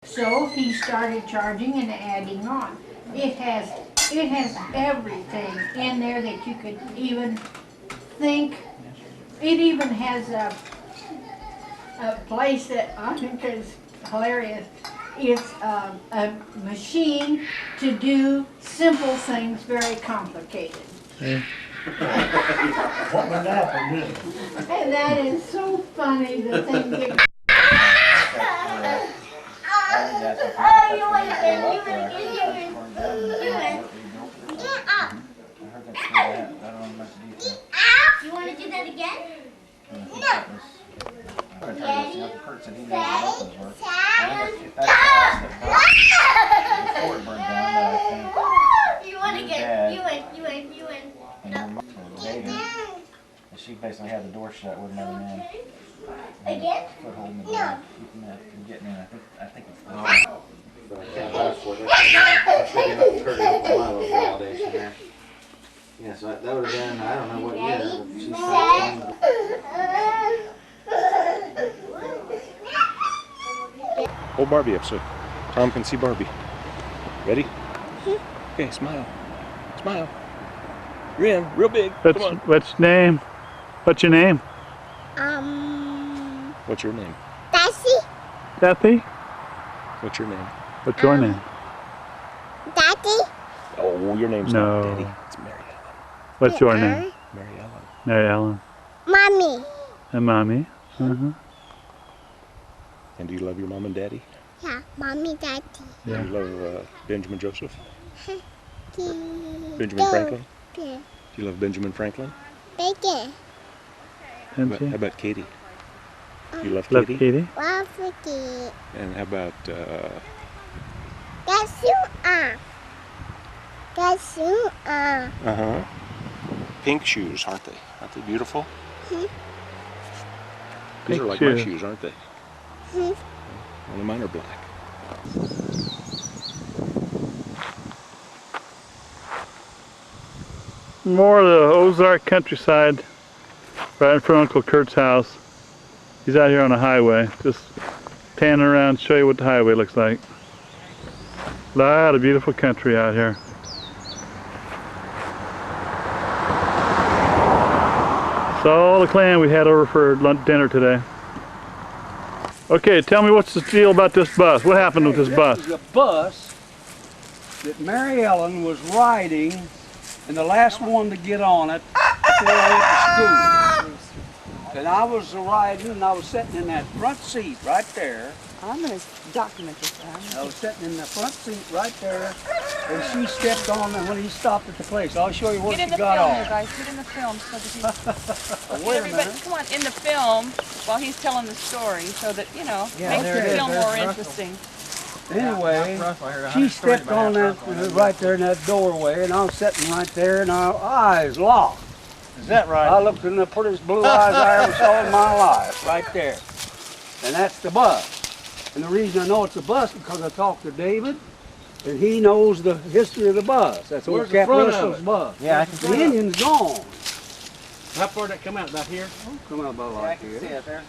So he started charging and adding on. It has everything in there that you could even think. It even has a place that I think is hilarious. It's a machine to do simple things very complicated. Yeah. What would happen then? And that is so funny, the thing that... You want to do that again? No. Curt said he knew what opens were. You want to get, you win. And her mom dated, and she basically had the door shut, wouldn't let him in. Again? Foothold in the door, keeping that from getting in. I think it's But I can't vouch for it. That's big enough to Curt up Milo validation there. Yeah, so that would have been, I don't know what year, but she's Hold Barbie up so Tom can see Barbie. Ready? Okay, smile. Smile. Grin, real big. Come on. What's your name? What's your name? What's your name? Daddy. Kathy? What's your name? What's your name? Daddy. Oh, your name's No. not Daddy. It's Mary Ellen. What's your name? Mary Ellen. Mary Ellen. Mommy. And Mommy. And do you love your mom and daddy? Yeah, mommy, daddy. Yeah. Do you love Benjamin Joseph? Benjamin Go. Franklin? Yeah. Do you love Benjamin Franklin? Bacon. And How about Katie? Do you love Love Katie? Katie? Waffle. And how about That's you are. That's you are. pink shoes, aren't they? Aren't they beautiful? These Pink are like shoes. my shoes, aren't they? Only mine are black. More of the Ozark countryside, right in front of Uncle Curt's house. He's out here on the highway, just panning around, show you what the highway looks like. A lot of beautiful country out here. It's all the clan we had over for lunch, dinner today. Okay, tell me what's the deal about this bus? What happened with this bus? This is a bus that Mary Ellen was riding, and the last one to get on it before I went to school. And I was riding, and I was sitting in that front seat right there. I'm going to document this. I was sitting in the front seat right there, and she stepped on it when he stopped at the place. I'll show you what Get in she the got film, on. you guys. Get in the film so that Wait a everybody, minute. come on, in the film while he's telling the story, so that makes there the it is. film There's more Russell. interesting. Anyway, she stepped on that right there in that doorway, and I was sitting right there, and our eyes locked. Is that right? I looked in the prettiest blue eyes I ever saw in my life, right there. And that's the bus. And the reason I know it's a bus is because I talked to David, and he knows the history of the bus. That's old Cap Russell's bus. Yeah, I can The engine's gone. How far did that come out? About here? Come out about like here. it there.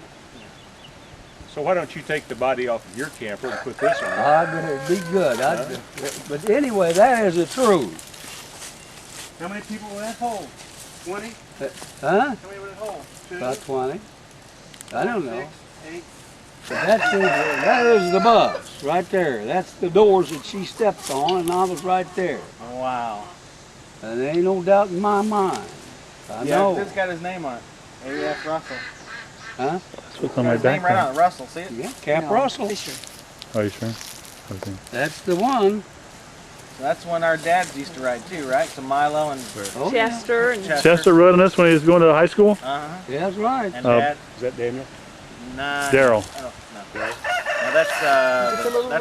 So why don't you take the body off of your camper and put this on? It'd be good. But anyway, that is the truth. How many people were that hold? 20? Huh? How many were that hold? 2? About 20. I don't know. 6, 8? But that is the bus right there. That's the doors that she stepped on, and I was right there. Oh, wow. And there ain't no doubt in my mind. I know. It's got his name on it. Maybe that's Russell. Huh? That's what's on my Got his name right backpack. on it. Russell, see it? Yeah, Cap Russell. Are you sure? Okay. That's the one. So that's when our dads used to ride too, right? So Milo and Oh, yeah. Chester and Chester rode on this when he was going to high school? Uh-huh. Yeah, that's right. And Oh. Dad. Is that Daniel? Nah. Daryl. I don't know. No, that's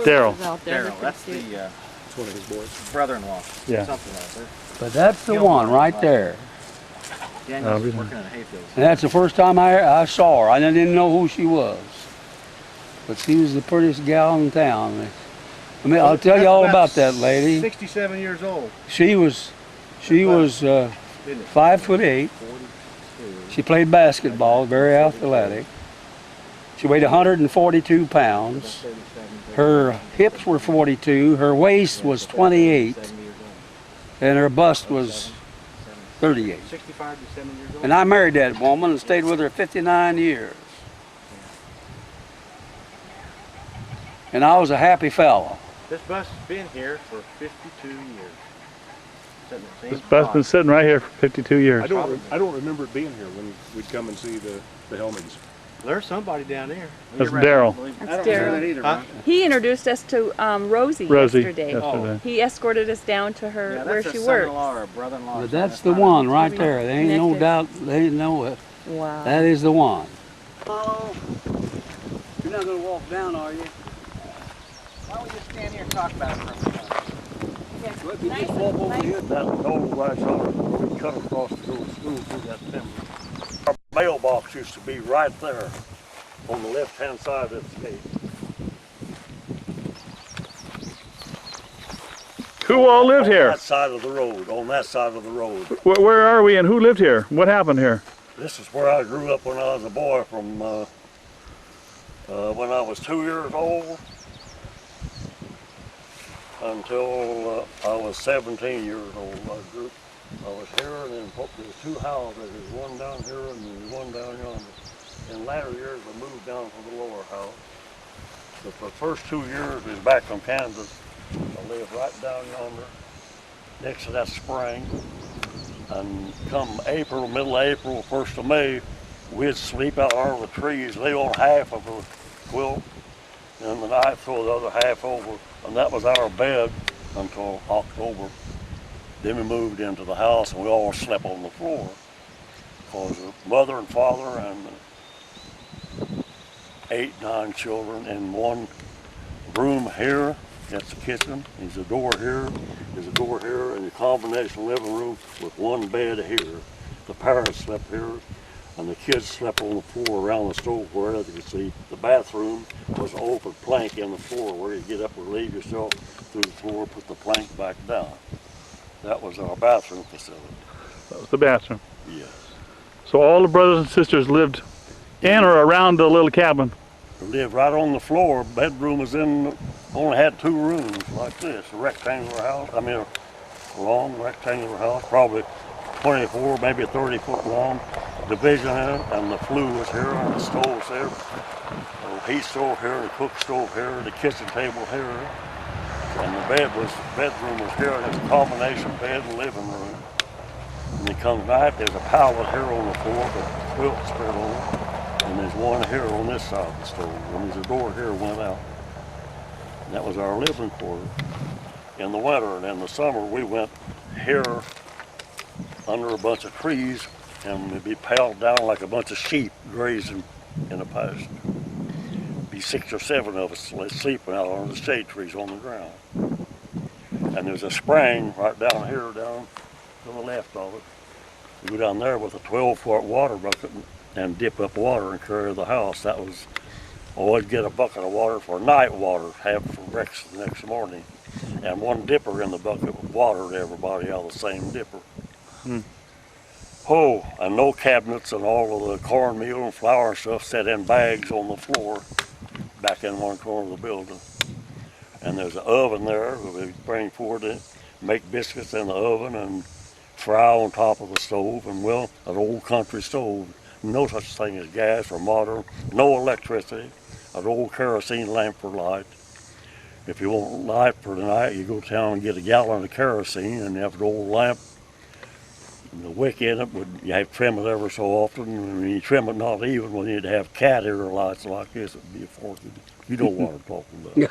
Daryl. out there. Daryl. That's the It's one of his boys. brother-in-law. Yeah. Something like that. But that's the one right there. Daniel's really? working in the hayfield. And that's the first time I saw her. I didn't know who she was. But she was the prettiest gal in town. I mean, I'll tell you all about that lady. 67 years old. She was 5'8". She played basketball, very athletic. She weighed 142 pounds. Her hips were 42, her waist was 28, and her bust was 38. 65 to 70 years old. And I married that woman and stayed with her 59 years. And I was a happy fellow. This bus has been here for 52 years. Sitting at the This same bus spot. been sitting right here for 52 years. I don't remember it being here when we'd come and see the Helmings. There's somebody down there. That's Daryl. That's Daryl. Huh? He introduced us to Rosie, Rosie, yesterday. yesterday. He escorted us down to her Yeah, where that's she a works. son-in-law or a brother-in-law. But that's the one right there. There ain't no Connected. doubt, there ain't no, Wow. that is the one. Oh, you're not gonna walk down, are you? Why don't we just stand here and talk about it for a minute? Let me just walk over here. That old rice over where we cut across to go to school through that timber. Our mailbox used to be right there on the left-hand side of this gate. Who all lived On here? that side of the road, on that side of the road. Where are we and who lived here? What happened here? This is where I grew up when I was a boy from when I was 2 years old until I was 17 years old. I was here, and then there's two houses. There's one down here and there's one down yonder. In latter years, I moved down to the lower house. But for the first 2 years, we was back from Kansas. I lived right down yonder, next to that spring. And come April, middle of April, 1st of May, we'd sleep out under the trees, lay on half of a quilt, and the night throw the other half over, and that was our bed until October. Then we moved into the house, and we all slept on the floor, because mother and father and 8, 9 children in one room here. That's the kitchen. There's a door here. There's a door here, and a combination living room with one bed here. The parents slept here, and the kids slept on the floor around the stove where you could see. The bathroom was an open plank in the floor where you get up and relieve yourself through the floor, put the plank back down. That was our bathroom facility. That was the bathroom. Yes. So all the brothers and sisters lived in or around the little cabin? We lived right on the floor. Bedroom was only had 2 rooms like this, a rectangular house. I mean, a long rectangular house, probably 24, maybe 30 foot long. Division in it, and the flue was here, and the stove was there. The heat stove here, the cook stove here, the kitchen table here, and the bedroom was here. There's a combination bed and living room. When it comes night, there's a pallet here on the floor, but quilt spread on it. And there's one here on this side of the stove, and there's a door here went out. And that was our living quarter. In the winter and in the summer, we went here under a bunch of trees, and we'd be piled down like a bunch of sheep grazing in a pasture. Be 6 or 7 of us sleeping out under the shade trees on the ground. And there's a spring right down here, down to the left of it. You go down there with a 12-foot water bucket and dip up water and carry to the house. That was, always get a bucket of water for night water, have for breakfast the next morning. And one dipper in the bucket with water to everybody out of the same dipper. Oh, and no cabinets, and all of the cornmeal and flour and stuff set in bags on the floor back in one corner of the building. And there's an oven there where we bring forward to make biscuits in the oven and fry on top of the stove. And well, an old country stove. No such thing as gas or modern, no electricity, an old kerosene lamp for light. If you want light for the night, you go to town and get a gallon of kerosene, and you have an old lamp. And the wick in it, you have to trim it ever so often. And when you trim it not even, when you'd have cat ear lights like this, it'd be a fortune. You know what I'm talking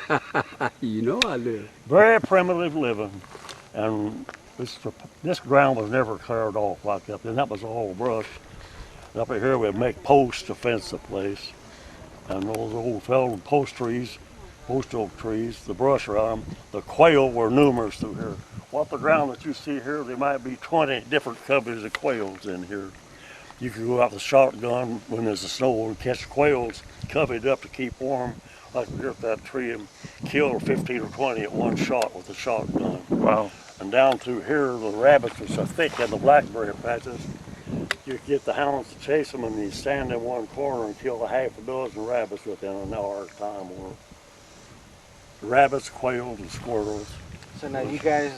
about. You know I do. Very primitive living, and this ground was never cleared off like that, and that was all brush. Up here we'd make posts to fence the place, and those old felled post oak trees, the brush around them, the quail were numerous through here. What the ground that you see here, there might be 20 different coveys of quails in here. You could go out with a shotgun when there's a snow and catch quails covered up to keep warm, like we here at that tree, and kill 15 or 20 at one shot with a shotgun. Wow. And down through here, the rabbits were so thick in the blackberry patches. You get the hounds to chase them, and you stand in one corner and kill a half a dozen rabbits within an hour's time. Or rabbits, quails, and squirrels. So now did you guys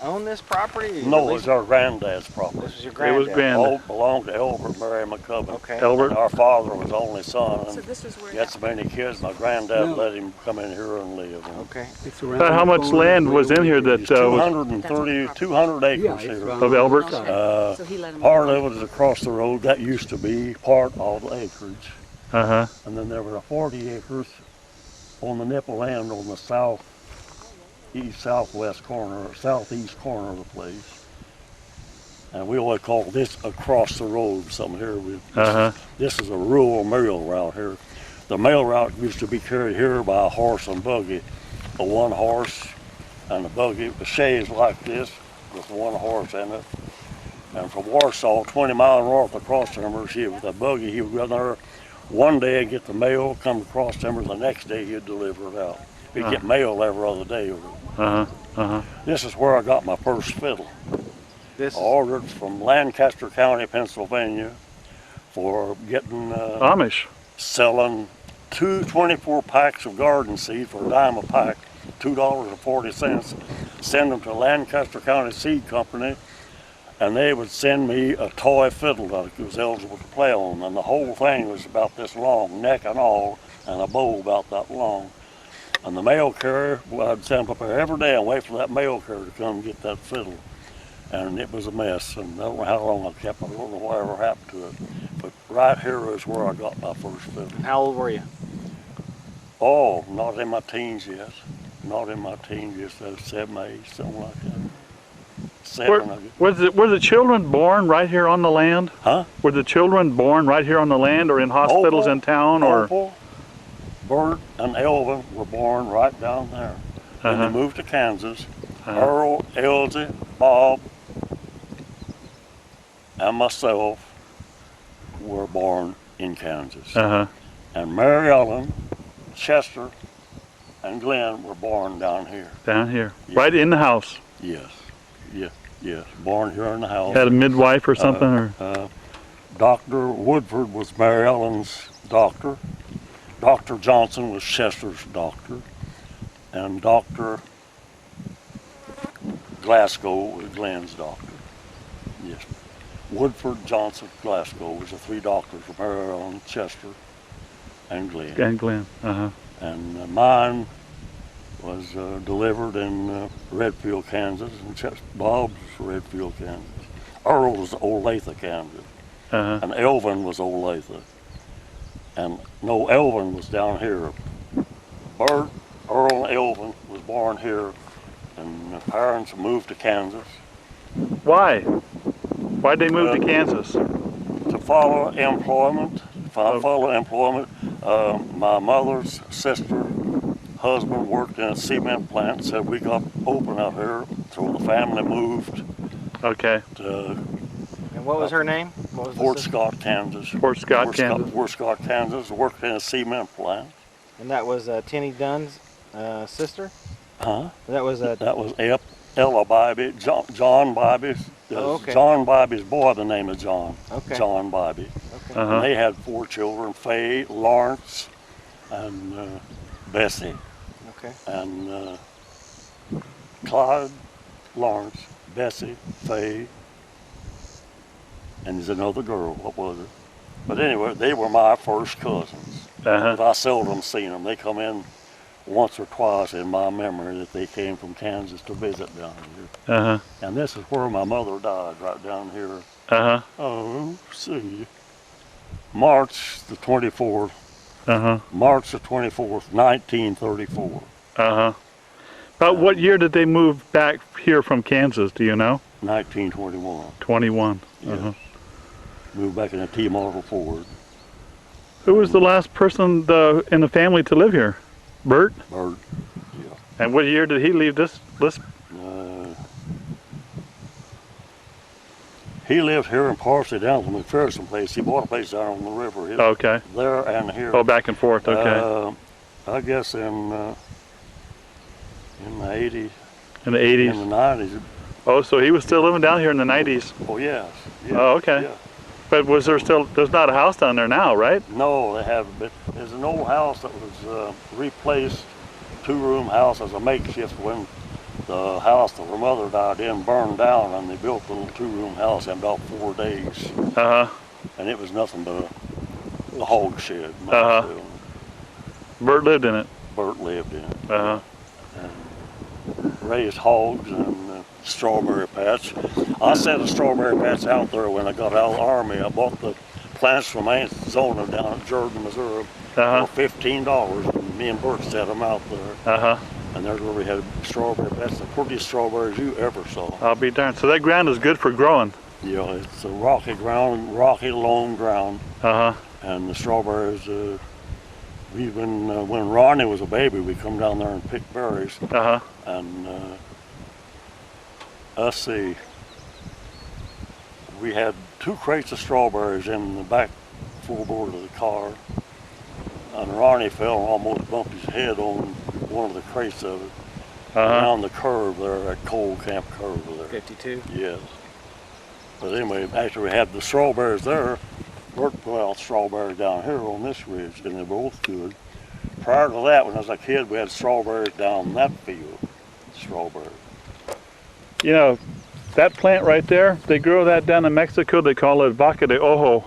own this property? No, it was our granddad's property. This was your It granddad. was grand. All belonged to Albert Mary McCubbin. Okay. Albert. Our father was the only son. So And this is where he had so many kids, my granddad No. let him come in here and live. And Okay. It's around About how the much corner land from was in here that It's was 230, 200 acres Yeah, it's here. around Of the Albert's? side. So he let him. Part of it is across the road. That used to be part of the acreage. uh-huh. And then there were 40 acres on the nipple land on the southwest corner, or southeast corner of the place. And we always call this across the road some here. Uh-huh. This is a rural mail route here. The mail route used to be carried here by a horse and buggy. A one horse and a buggy, a chaise like this with one horse in it. And from Warsaw, 20 miles north across timbers, with a buggy, he would go there one day and get the mail, come across timbers, the next day he'd deliver it out. He'd get mail every other day. Uh-huh. Uh-huh. This is where I got my first fiddle. This I ordered from Lancaster County, Pennsylvania, for getting Amish. selling 24 packs of garden seed for a dime a pack, $2.40. Send them to Lancaster County Seed Company, and they would send me a toy fiddle that I was eligible to play on. And the whole thing was about this long, neck and all, and a bow about that long. And the mail carrier, well, I'd send them up there every day and wait for that mail carrier to come get that fiddle. And it was a mess, and I don't know how long I kept it. I don't know whatever happened to it. But right here is where I got my first fiddle. How old were you? Oh, not in my teens yet. Not in my teens yet, so 7, 8, something like that. 7, I guess. Were the children born right here on the land? Huh? Were the children born right here on the land or in hospitals Opal, in town or? Opal, Bert, and Elvin were born right down there. Then Uh-huh. they moved to Kansas. Uh-huh. Earl, Elsie, Bob, and myself were born in Kansas. Uh-huh. And Mary Ellen, Chester, and Glenn were born down here. Down here. Yeah. Right in the house. Yes, yes, born here in the house. Had a midwife or something or? Dr. Woodford was Mary Ellen's doctor. Dr. Johnson was Chester's doctor. And Dr. Glasgow was Glenn's doctor. Yes. Woodford, Johnson, Glasgow was the 3 doctors for Mary Ellen, Chester, and Glenn. And Glenn. Uh-huh. And mine was delivered in Redfield, Kansas, and Bob's Redfield, Kansas. Earl was Olathe, Kansas, Uh-huh. and Elvin was Olathe. And no, Elvin was down here. Bert, Earl, and Elvin was born here, and my parents moved to Kansas Why? Why'd they move to Kansas? to follow employment. My mother's sister, husband worked in a cement plant, said we got open out here, so the family moved Okay. to And what was her name? What was the Fort sister? Scott, Kansas. Fort Scott, Kansas. Fort Scott, Kansas, worked in a cement plant. And that was Tenny Dunn's sister? Huh? That was That was Ella Bybee, John Bybee. okay. John Bybee's boy, the name of John. Okay. John Bybee. Okay. Uh-huh. And they had 4 children, Faye, Lawrence, and Bessie. Okay. And Clyde, Lawrence, Bessie, Faye, and there's another girl. What was it? But anyway, they were my first cousins. Uh-huh. But I seldom seen them. They come in once or twice in my memory that they came from Kansas to visit down here. Uh-huh. And this is where my mother died, right down here. Uh-huh. Oh, see. March the 24th. Uh-huh. March the 24th, 1934. Uh-huh. About what year did they move back here from Kansas, do you know? 1921. 21. Yeah. Uh-huh. Moved back in a T-model Ford. Who was the last person in the family to live here? Bert? Bert. Yeah. And what year did he leave this? He lived here in partially down from McPherson place. He bought a place down on the river. He Okay. there and here. Oh, back and forth. Okay. I guess in the 80s, In the in 80s. the 90s, Oh, so he was still living down here in the 90s. Oh, yes. yes Oh, okay. Yeah. But was there still, there's not a house down there now, right? No, they haven't. But there's an old house that was replaced, two-room house as a makeshift when the house that her mother died in burned down, and they built a little two-room house in about 4 days. Uh-huh. And it was nothing but a hog shed. Uh-huh. Bert lived in it. Bert lived in it. Uh-huh. And raised hogs and strawberry patch. I set a strawberry patch out there when I got out of the Army. I bought the plants from Aunt Zona down in Jordan, Missouri Uh-huh. for $15, and me and Bert set them out there. Uh-huh. And there's where we had strawberry patch, the prettiest strawberries you ever saw. I'll be darned. So that ground is good for growing. You know, it's a rocky ground, rocky loam ground, Uh-huh. and the strawberries, when Ronnie was a baby, we come down there and pick berries. Uh-huh. And let's see, we had 2 crates of strawberries in the back floorboard of the car, and Ronnie fell and almost bumped his head on one of the crates of it. Uh-huh. Down the curve there, that coal camp curve there. 52. Yes. But anyway, after we had the strawberries there, Bert put out strawberries down here on this ridge, and they're both good. Prior to that, when I was a kid, we had strawberries down that field. Strawberries. You know, that plant right there, they grow that down in Mexico. They call it vaca de ojo.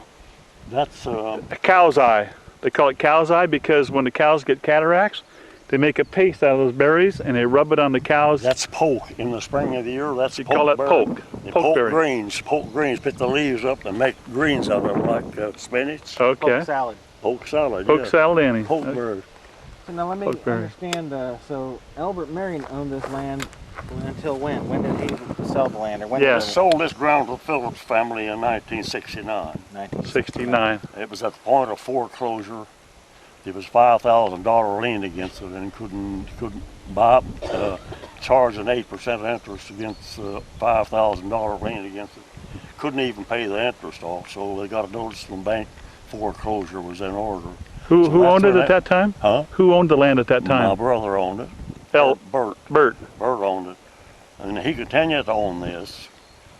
That's A cow's eye. They call it cow's eye because when the cows get cataracts, they make a paste out of those berries and they rub it on the cows. that's poke. In the spring of the year, that's You call it poke. They Pokeberry. Poke greens. Pick the leaves up and make greens out of them like spinach. Okay. Poke salad. Poke salad. Poke yeah. salad, Annie. Pokeberry. So now let me Pokeberry. understand, so Albert Marion owned this land until when? When did he sell the land? Or when Yes. did Sold this ground to the Phillips family in 1969. 69. It was at the point of foreclosure. There was $5,000 lien against it, and couldn't buy, charge an 8% interest against $5,000 lien against it. Couldn't even pay the interest off, so they got a notice from the bank foreclosure was in order. Who So owned it after at that time? Huh? Who owned the land at that My time? brother owned it. Bert. Bert owned it, and he continued to own this.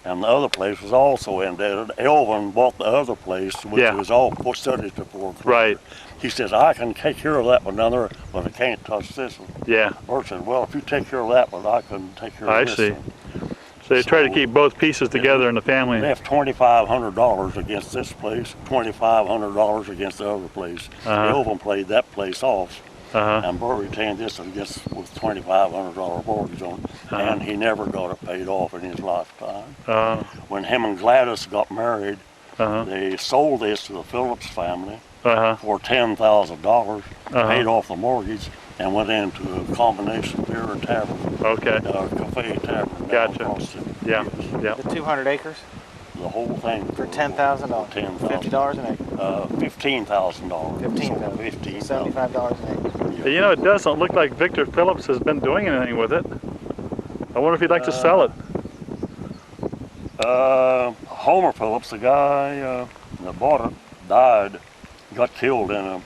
And the other place was also indebted. Elvin bought the other place, which Yeah. was all subject to foreclosure. Right. He says, I can take care of that one down there, but I can't touch this one. Yeah. Bert said, well, if you take care of that one, I can take care of I this see. one. So they try to keep both pieces together in the family. Left $2,500 against this place, $2,500 against the other place. Uh-huh. Elvin played that place off, Uh-huh. and Bert retained this against with $2,500 mortgage on it, Uh-huh. and he never got it paid off in his lifetime. Uh, When him and Gladys got married, uh-huh. they sold this to the Phillips family Uh-huh. for $10,000, Uh-huh. paid off the mortgage, and went into a combination beer and tavern, Okay. cafe tavern. down Gotcha. across the- Yeah. yes. Yeah. The 200 acres The whole thing. for $10,000. $10,000. $50 an acre. $15,000. $15,000. $15,000. $75 an acre. You know, it doesn't look like Victor Phillips has been doing anything with it. I wonder if he'd like to sell it. Homer Phillips, the guy that bought it, died, got killed in a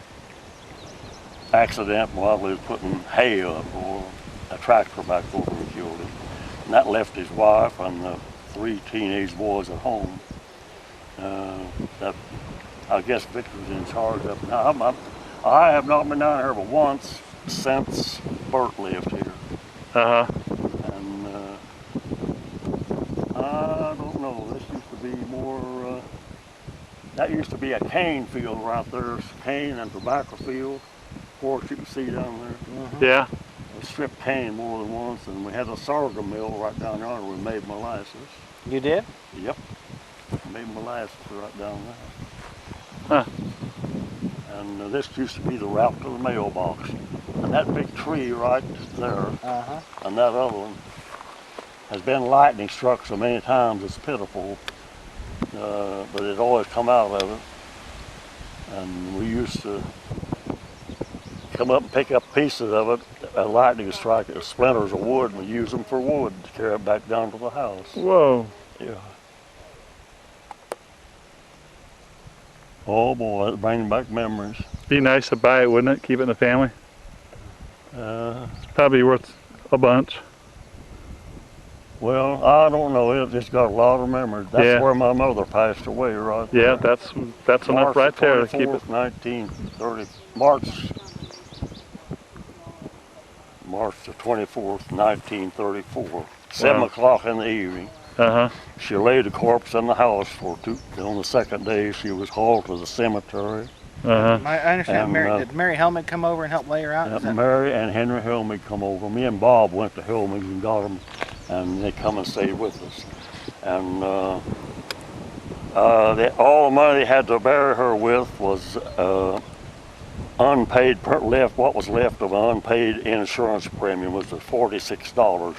accident while he was putting hay up, or a tractor back over and killed him. And that left his wife and the 3 teenage boys at home. That I guess Victor's in charge of it now. I have not been down here but once since Bert lived here. Uh-huh. And I don't know, this used to be more, that used to be a cane field right there, cane and tobacco field, of course you can see down there. Yeah. We stripped cane more than once, and we had a sorghum mill right down yonder we made molasses. You did? Yep, made molasses right down Huh. there. And this used to be the route to the mailbox. And that big tree right there, Uh-huh. and that other one, has been lightning struck so many times it's pitiful, but it always come out of it. And we used to come up and pick up pieces of it, a lightning strike, it was splinters of wood, and we use them for wood to carry it back down to the house. Whoa. Yeah. Oh boy, it brings back memories. Be nice to buy it, wouldn't it? Keep it in the family. It's probably worth a bunch. Well, I don't know. It just got a lot of memories. That's Yeah. where my mother passed away, right? Yeah, there. that's enough March right there to 24th, keep it. 1930. March the 24th, 1934. 7 o'clock in the evening. Uh-huh. She laid the corpse in the house for two. On the second day, she was hauled to the cemetery. Uh-huh. I understand. And, Did Mary Helmet come over and help lay her out? Is that- Mary and Henry Helmig come over. Me and Bob went to Helmig and got them, and they come and stayed with us. And all the money they had to bury her with was unpaid what was left of an unpaid insurance premium was $46.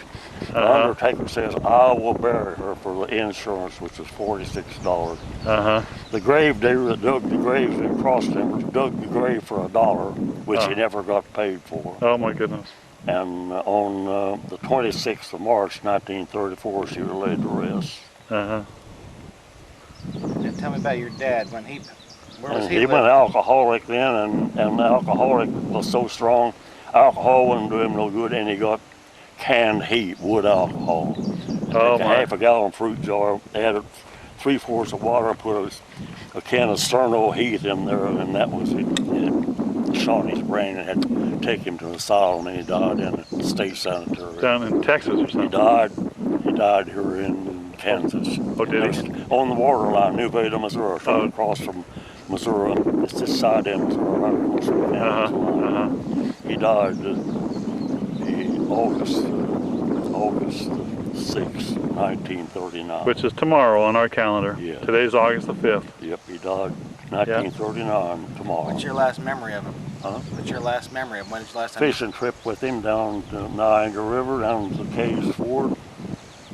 The undertaker says, I will bury her for the insurance, which is $46. The grave digger that dug the graves in Cross Timbers dug the grave for $1, which he never got paid for. Oh my goodness. And on the 26th of March, 1934, she was laid to rest. And tell me about your dad when he. Where was And he? he went living? alcoholic then, and the alcoholic was so strong, alcohol wouldn't do him no good, and he got canned heat, wood alcohol. Oh, Like a my. half a gallon fruit jar, added 3/4 of water, and put a can of Sterno heat in there, and that was it. It shot his brain and had to take him to the asylum, and he died in the state sanitary. Down in Texas or something. He died here in Kansas. Oh, did he? On the borderline, New Veda, Missouri, straight across from Missouri. It's this side in Missouri, right across from the Kansas line. He died August 6, 1939. Which is tomorrow on our calendar. Yeah. Today's August the 5th. Yep, he died 1939 tomorrow. What's your last memory of him? Huh? What's your last memory of when's the last time? Fishing trip with him down to Niagara River, down to Cay's Ford,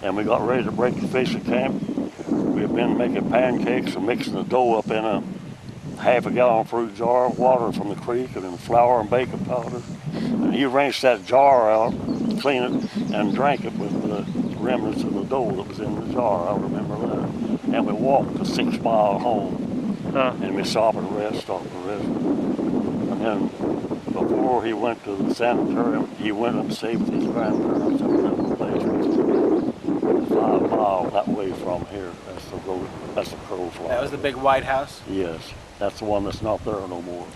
and we got ready to break the fishing camp. We had been making pancakes and mixing the dough up in a half a gallon fruit jar of water from the creek, and then flour and baking powder. And he wrenched that jar out, cleaned it, and drank it with the remnants of the dough that was in the jar. I remember that. And we walked a 6 mile home. And we stopped and rest. And then before he went to the sanitarium, he went and stayed with his grandparents up in that place, which is 5 miles that way from here. That's the crow fly. That was the big white house? Yes, that's the one that's not there no more.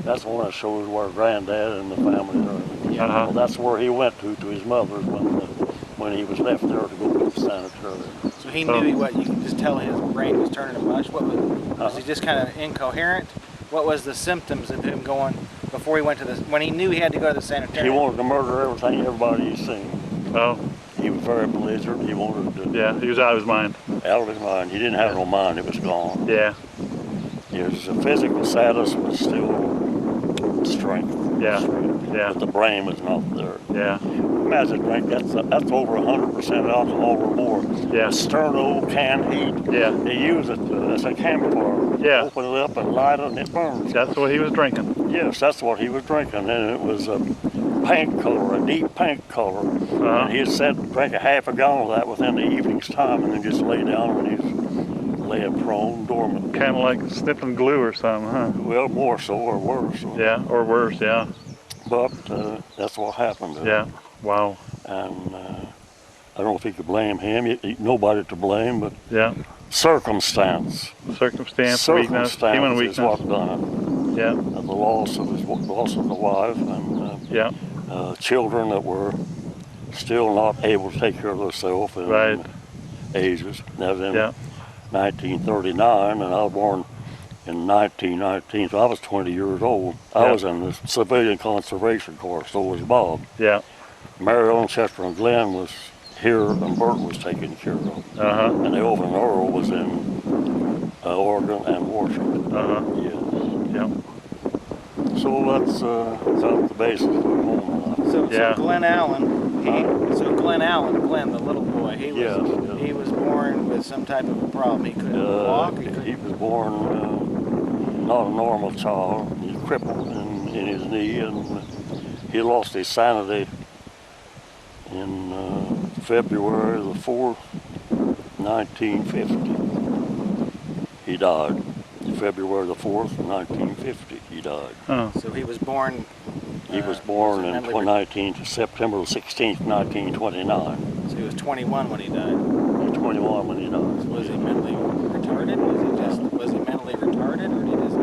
That's the one that shows where Granddad and the family are. Well, that's where he went to his mother's when he was left there to go to the sanitarium. So he knew what you could just tell his brain was turning to mush. What was he just kind of incoherent? What was the symptoms of him going before he went to when he knew he had to go to the sanitarium? He wanted to murder everybody he's seen. Oh. He was very belligerent. He wanted to. Yeah, he was out of his mind. Out of his mind. He didn't have no mind. It was gone. Yeah. His physical status was still strength. Yeah. Yeah. But the brain was not there. Yeah. Imagine drink that's over 100% alcohol or more. Yeah. Sterno canned heat. Yeah. They use it as a campfire. Yeah. Open it up and light it and it burns. That's what he was drinking. Yes, that's what he was drinking. And it was a pink color, a deep pink color. And he had said drank a half a gallon of that within the evening's time and then just lay down when he's laying prone, dormant. Kind of like sniffing glue or something, huh? Well, more so or worse. Yeah, or worse, yeah. But that's what happened to him. Yeah, wow. And I don't know if he could blame him. Nobody to blame, but yeah. Circumstance, weakness, human weakness. is what done it. Yeah. The loss of the wife and children that were still not able to take care of themselves in ages. That was in 1939, and I was born in 1919, so I was 20 years old. I was in the Civilian Conservation Corps, so was Bob. Yeah. Mary Ellen, Chester, and Glenn was here, and Bert was taken care of. And Elvin and Earl was in Oregon and Washington. So that's the basis of the home life. So Glenn Allen, Glenn, the little boy, he was born with some type of a problem. He couldn't walk. He was born not a normal child. He was crippled in his knee, and he lost his sanity in February the 4th, 1950. He died. February the 4th, 1950, he died. So he was born... He was born in September the 16th, 1929. So he was 21 when he died. He was 21 when he died. Was he mentally retarded? Was he mentally retarded, or did he just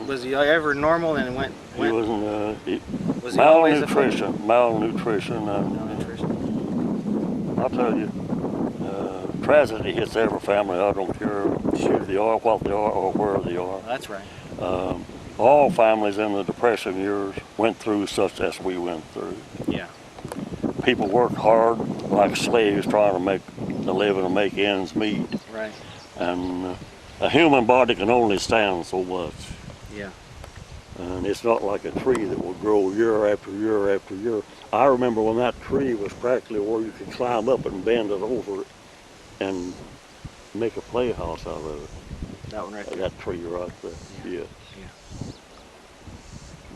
was he ever normal and went? He wasn't. Was he always affected? Malnutrition. I'll tell you, tragedy hits every family. I don't care who they are, what they are, or where they are. That's right. All families in the Depression years went through such as we went through. Yeah. People worked hard like slaves trying to make a living and make ends meet. Right. And a human body can only stand so much. Yeah. And it's not like a tree that will grow year after year after year. I remember when that tree was practically where you could climb up and bend it over and make a playhouse out of it. That one right there. That tree right there. Yeah. Yes.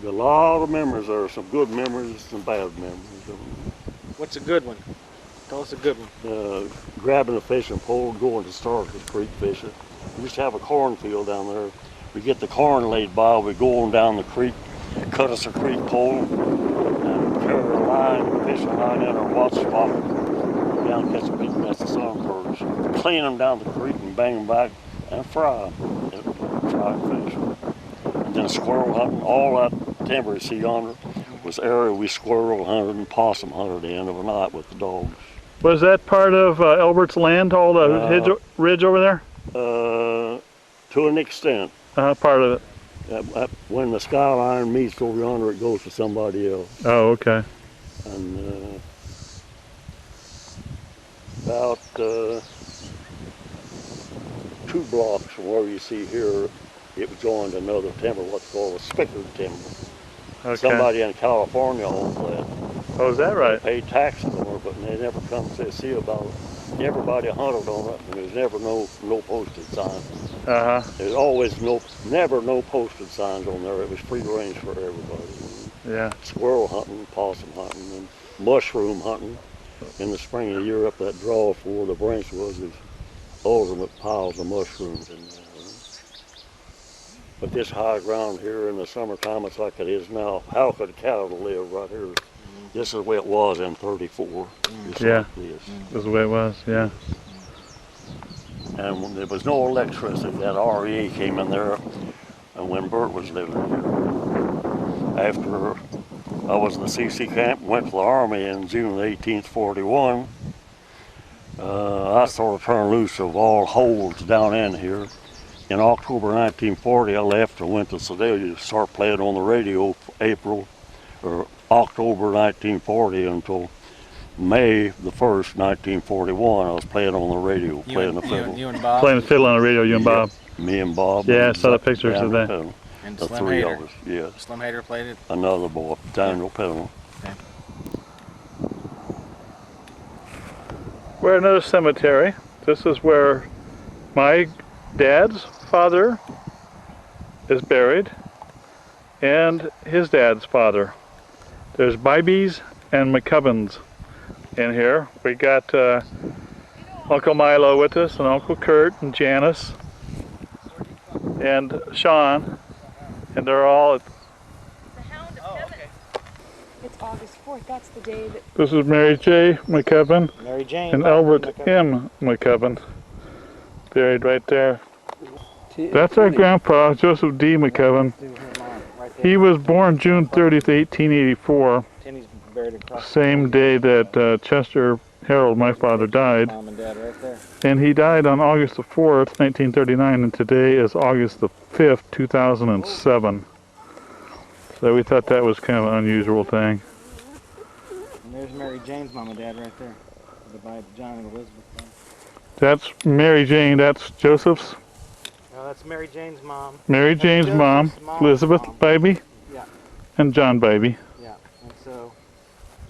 A lot of memories there. Some good memories, some bad memories. What's a good one? Tell us a good one. Grabbing a fishing pole, going to Starkers Creek fishing. We used to have a cornfield down there. We get the corn laid by, we go on down the creek, cut us a creek pole, and carry a line, fishing line in our watch spot, down catch a big nest of sunbirds. Clean them down the creek and bang them back and fry them. Fry fish. And then squirrel hunting, all that timber you see yonder was area we squirrel hunted and possum hunted at the end of the night with the dogs. Was that part of Albert's land, all the ridge over there? To an extent. Part of it. When the skyline meets over yonder, it goes to somebody else. Oh, okay. And about 2 blocks from where you see here, it joined another timber, what's called a spickered timber. Okay. Somebody in California owns that. Oh, is that right? They paid taxes on it, but they never come to see about it. Everybody hunted on it, and there's never no posted signs. There's always never no posted signs on there. It was free range for everybody. Yeah. Squirrel hunting, possum hunting, and mushroom hunting. In the spring of the year, up that draw for where the branch was, there's ultimate piles of mushrooms in there. But this high ground here in the summertime, it's like it is now. How could cattle live right here? This is the way it was in '34. Yeah, like this. This is the way it was, yeah. And when there was no electricity, that REA came in there, and when Bert was living here. After I was in the CC camp, went to the Army in June 18th, 41, I sort of turned loose of all holds down in here. In October 1940, I left and went to Sedalia to start playing on the radio for October 1940 until May the 1st, 1941. I was playing on the radio, playing the fiddle. You and Bob? Playing the fiddle on the radio, you and Bob? Me and Bob. Yeah, I saw the pictures of that. And the Slim three Hader. of us, yeah. Slim Hader played it? Another boy, Daniel Pennell. Okay. We're at another cemetery. This is where my dad's father is buried and his dad's father. There's Bibees and McCubbins in here. We got Uncle Milo with us and Uncle Curt and Janis and Sean, and they're all at It's August 4th. That's the day that... This is Mary J. McCubbin Mary Jane and Albert M. McCubbin, buried right there. That's our grandpa, Joseph D. McCubbin. He was born June 30th, 1884, same day that Chester Harold, my father, died. Mom and Dad right there. And he died on August the 4th, 1939, and today is August the 5th, 2007. So we thought that was kind of an unusual thing. And there's Mary Jane's mom and dad right there. The John and Elizabeth. That's Mary Jane, that's Joseph's. No, that's Mary Jane's mom. Mary Jane's mom, Elizabeth Baby, Yeah. and John Baby. Yeah, and so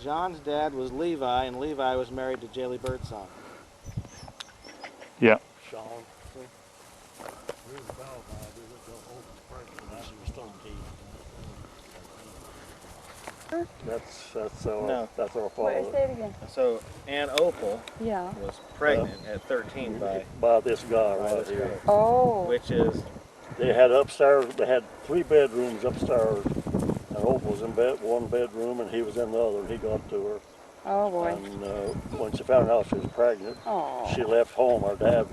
John's dad was Levi, and Levi was married to Jaley Birdsong. Yeah. Sean. That's our father. Wait, say it again. So Aunt Opal Yeah. was pregnant at 13 by this guy right here. Oh. which is They had upstairs, they had 3 bedrooms upstairs, and Opal was in one bedroom and he was in the other, and he got to her. Oh boy. And when she found out she was pregnant, Oh. she left home. Her dad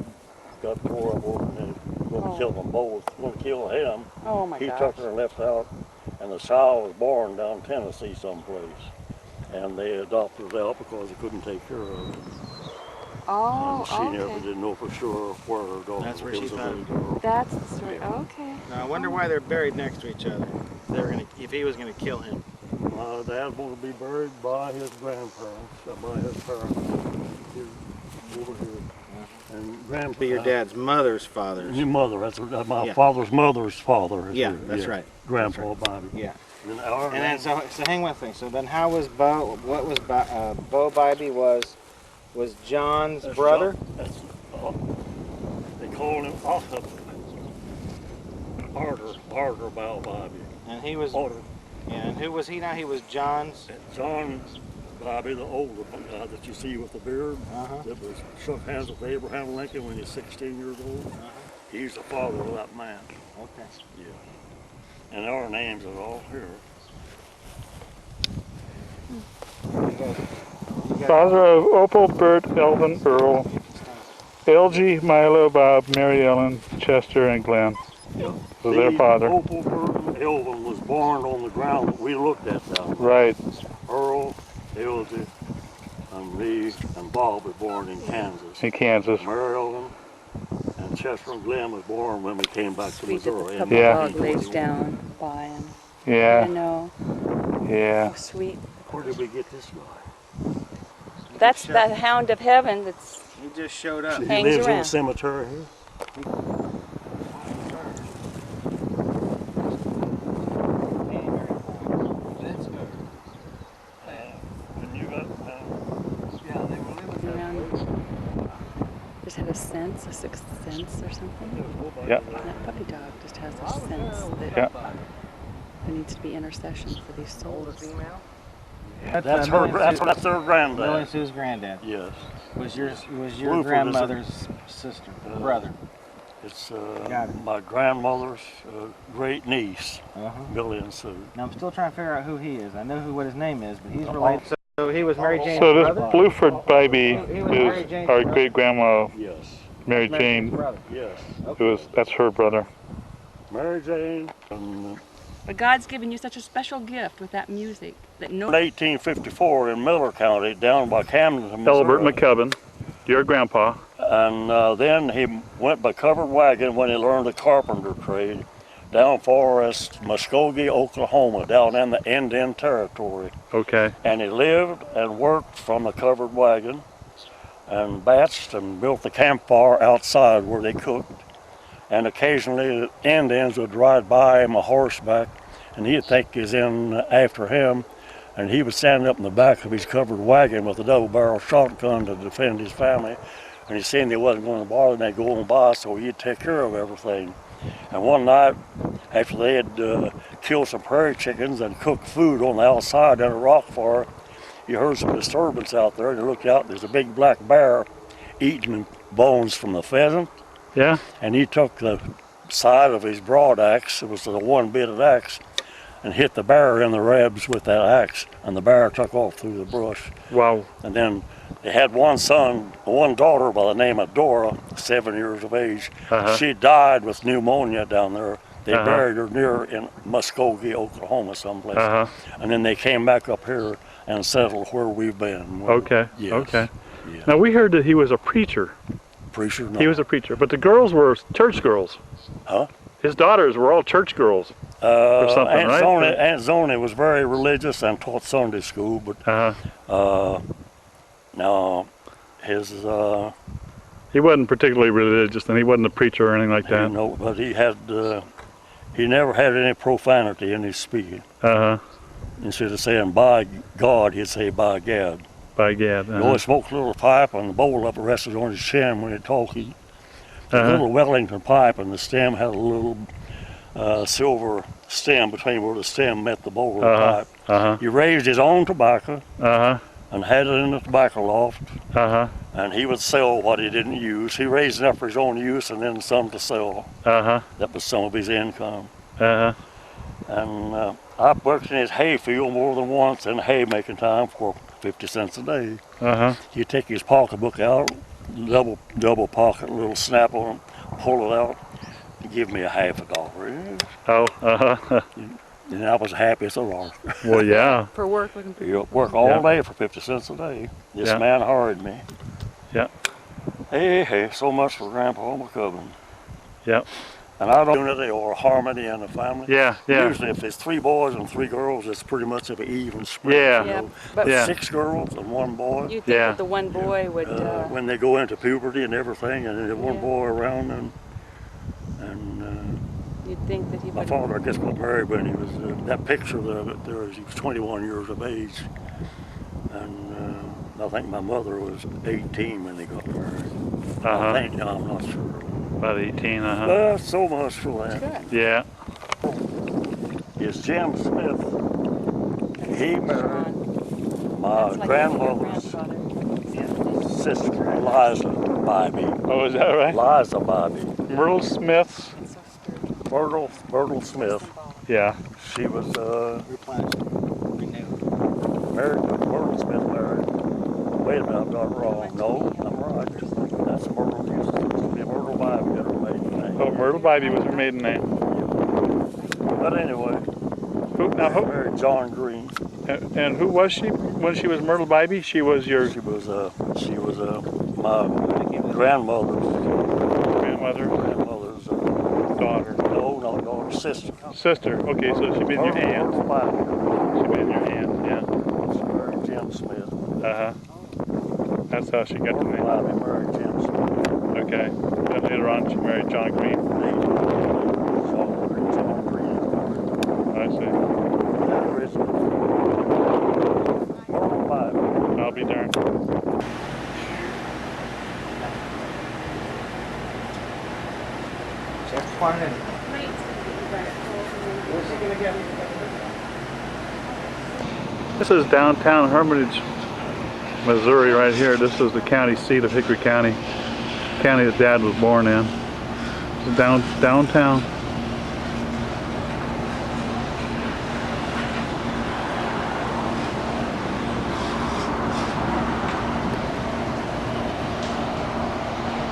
got tore up over and going to kill them both. Going to kill him. Oh my He gosh. took her and left out, and the child was born down Tennessee someplace. And they adopted it out because they couldn't take care of it. Oh, And she never okay. did know for sure where her daughter That's where was. she It was a found little girl. That's the story. Okay. Now I wonder why they're buried next to each other. They were gonna, if he was gonna kill him. My dad wanted to be buried by his grandparents, by his parents. Over here. And grandpa. Be your dad's mother's father's. Your mother, that's my Yeah. father's mother's father. Yeah, that's right. Grandpa Bobby. Yeah. And And then so hang one thing. So then how was Bo? What was Bo Bybee was John's brother? That's, they called him Arthur Bow Bobby. And he was. Arthur. And who was he now? He was John's. John Bobby, the older guy that you see with the beard, that was shook hands with Abraham Lincoln when he was 16 years old. He's the father of that man. Okay. Yeah. And our names are all here. Father of Opal, Bert, Elvin, Earl, LG, Milo, Bob, Mary Ellen, Chester, and Glenn. Yeah. So their father. Opal, Bert, and Elvin was born on the ground that we looked at down there. Right. Earl, LG, and me, and Bob was born in Kansas. In Kansas. Mary Ellen and Chester and Glenn was born when we came back to Sweet that Missouri. the puppy Yeah. dog lays down by him. I Yeah. know. Yeah. Oh, sweet. Where did we get this guy? That's the hound of heaven that's He just showed up. He Hangs lives in around. the cemetery here. around. Just have a sense, a sixth sense or something. Yeah. That puppy dog just has a sense that Yeah. there needs to be intercession for these souls. That's their granddad. Lily Sue's granddad. Yes. Was your Bluefield is grandmother's sister, brother. It's Got it. my grandmother's great niece, Uh-huh. Billy and Sue. Now I'm still trying to figure out who he is. I know what his name is, but he's related. So he was Mary Jane's So this brother. Bluford baby is our great grandma Yes. Mary Mary Jane's Jane. brother. Yes. That's her brother. Mary Jane. And But God's given you such a special gift with that music that no. in 1854 in Miller County, down by Camden, Missouri. Elbert McCubbin, your grandpa. And then he went by covered wagon when he learned the carpenter trade down Forest, Muskogee, Oklahoma, down in the Indian Territory. Okay. And he lived and worked from the covered wagon and batched and built the campfire outside where they cooked. And occasionally the Indians would ride by him a horseback and he'd think he's in after him. And he was standing up in the back of his covered wagon with a double-barrel shotgun to defend his family. And he seen they wasn't going to bother, and they'd go on by, so he'd take care of everything. And one night, after they had killed some prairie chickens and cooked food on the outside in a rock fire, he heard some disturbance out there, and he looked out, and there's a big black bear eating bones from the pheasant. Yeah. And he took the side of his broad axe, it was the one-bitted axe, and hit the bear in the ribs with that axe, and the bear took off through the brush. Wow. And then they had one daughter by the name of Dora, 7 years of age. She died with pneumonia down there. They buried her near in Muskogee, Oklahoma, someplace. And then they came back up here and settled where we've been. Okay. Yes. Okay. Yeah. Now we heard that he was a preacher. Preacher? No. He was a preacher, but the girls were church girls. Huh? His daughters were all church girls. Or something, Aunt right? Zoni, Aunt Zoni was very religious and taught Sunday school, but no, his he wasn't particularly religious, and he wasn't a preacher or anything like that. No, but he had he never had any profanity in his speaking. Instead of saying by God, he'd say by Gad. By Gad. He always smoked a little pipe, and the bowl up rested on his chin when he talked. A little Wellington pipe, and the stem had a little silver stem between where the stem met the bowl of the pipe. He raised his own tobacco and had it in the tobacco loft. And he would sell what he didn't use. He raised enough for his own use and then some to sell. That was some of his income. And I've worked in his hay field more than once in hay making time for 50 cents a day. He'd take his pocketbook out, double pocket, little snap on it, pull it out, and give me a $50. Oh, And I was happy as a lark. well, yeah. For work, looking for You work all day for 50 cents a day. This Yeah. man hired me. Yeah. Hey, so much for Grandpa McCubbin. Yeah. And I don't unity or harmony in the family. Yeah, yeah. Usually if there's 3 boys and 3 girls, it's pretty much of an even split. Yeah. You know? But Yeah. 6 girls and 1 boy. you think Yeah. that the one boy would, When they go into puberty and everything, and there's 1 Yeah. boy around, and you'd think that he my would. father, I guess, got married when he was, that picture there was, he was 21 years of age. And I think my mother was 18 when they got married. I think, no, I'm not sure. About 18, So much for that. Good. Yeah. Is Jim Smith. He married my That's like grandmother's grandfather. sister, Eliza Bybee. Oh, is that right? Eliza Bybee. Myrtle Smith's. It's so sturdy. Myrtle Smith. Yeah. She was Replenished. Renewed. married to Myrtle Smith married. Wait a minute, I've got it wrong. No, I'm right. That's Myrtle. Used to be Myrtle Bybee, her maiden name. Oh, Myrtle Bybee was her maiden name. But anyway, Who, now, who, married John Green. and who was she when she was Myrtle Bybee? She was your She was my grandmother's grandmother's daughter. no, not daughter, sister. Sister. Okay, so she'd been your aunt. She'd been your aunt, yeah. She married Jim Smith. That's how she got the name. Bybee married Jim Smith. Okay. Then later on she married John Green. John Green. I see. That original. Myrtle Bybee. I'll be darned. Chef, come on in. This is downtown Hermitage, Missouri right here. This is the county seat of Hickory County. County that Dad was born in. It's downtown.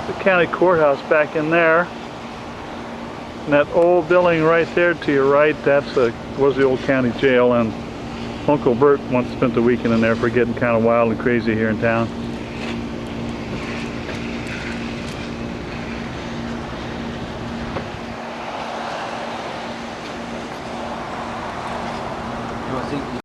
The county courthouse back in there. And that old building right there to your right, was the old county jail, and Uncle Bert once spent the weekend in there for getting kind of wild and crazy here in town. You want to see?